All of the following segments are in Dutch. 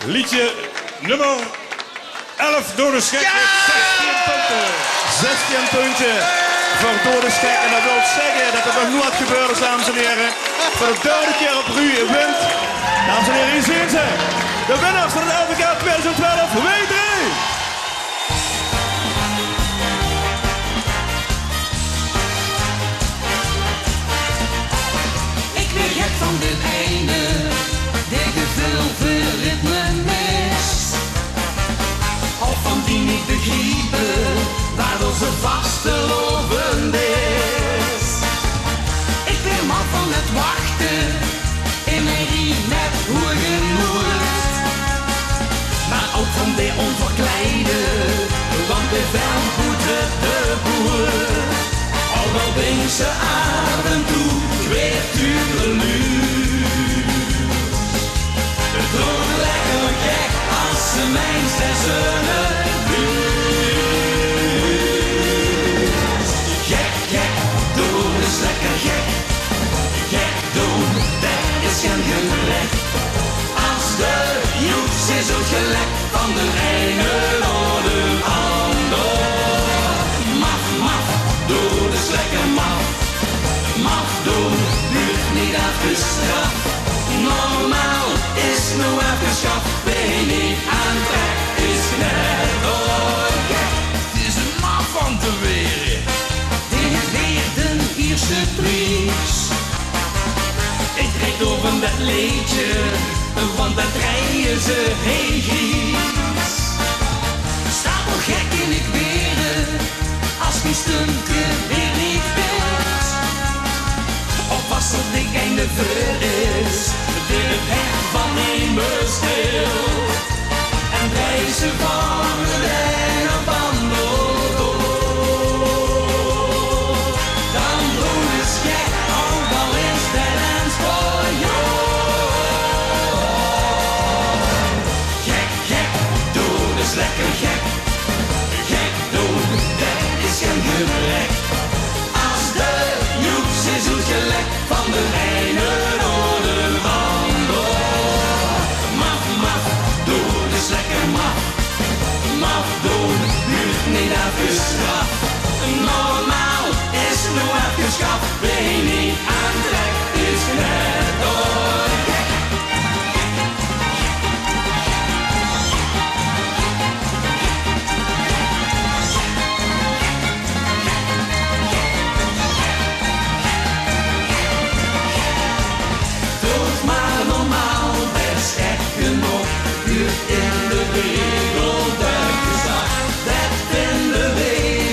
Liedje nummer 11 door de schek. Ja! 16 punten. 16 punten voor Door de Schek. En dat wil zeggen dat er nog nooit gebeurd is, dames en heren. Voor de derde keer op u wint. Dames en heren, hier zien ze. De winnaars van het LVK 2012, W3. Ik ben gek van de ene, de gevulde ritmemes. Of van die niet begrijpen, waardoor ze vastelovend is. Ik ben mal van het wachten, in mijn riem met hoegemoed. Maar ook van de onverkleide, want de vel goed de boer. Al wel ben ze af en toe, weet u nu. Het wordt lekker gek als ze mijn seizoenen duurt. Gek, gek, doen is lekker gek. Gek doen, dat is geen gerecht. Als de joeks is ook gelekt van de ene naar de ander. Maf, maf, doen is lekker maf. Maf doen, duurt niet afgestraft. Normaal is nu afgeschaft. Ben niet aan trek, is net doorgek. Het is een maf van te weren. Dit weer de eerste prijs. Ik trek over dat leedje, want dat rijden ze heen gies. Stapel gek in ik weer, als die stunken weer niet bent. Of als het dik einde ver is, dit hek van nemen stil. En reizen van de ene wandel door. Dan doen is gek, ook al is het een voor jou. Gek, gek, doen is lekker gek. Gek doen, dat is geen gebrek. Als de joeks is uitgelekt van de ene naar de ander. Maf, maf, doen is lekker maf. Maf doen, duurt niet afgestraft. Normaal is nu afgeschaft. Ben niet aan trek, is net doorgek. Doet maar normaal, best gek genoeg. Duurt in de wereld uitgezag. Dat vinden we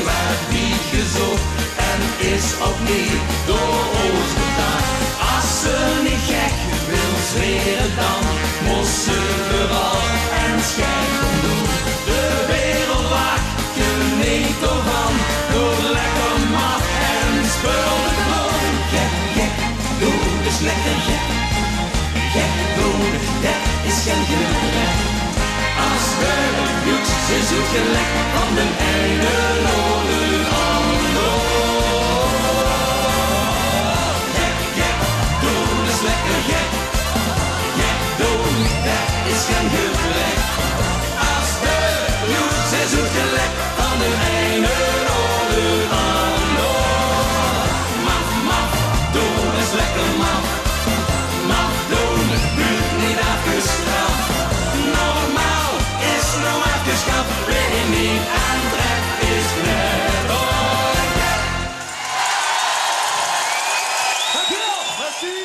wat wie gezocht. En is ook niet door ons gedaan. Als ze niet gek wil zweren, dan moest ze vooral en schijnen doen. De wereld wacht geniet ervan. Door lekker maf en spul de klon. Gek, gek, doen is lekker gek. Gek doen, dat is geen gebrek. Als de joeks is uitgelekt van de ene naar de ander. Gek, gek, doen is lekker gek. Gek doen, dat is geen gebrek. Als de joeks is uitgelekt van de ene naar de ander. Maf, maf, doen is lekker maf. Maf doen, duurt niet afgestraft. Normaal is nu afgeschaft. Ben niet aan trek, is net doorgek. Dankjewel, merci.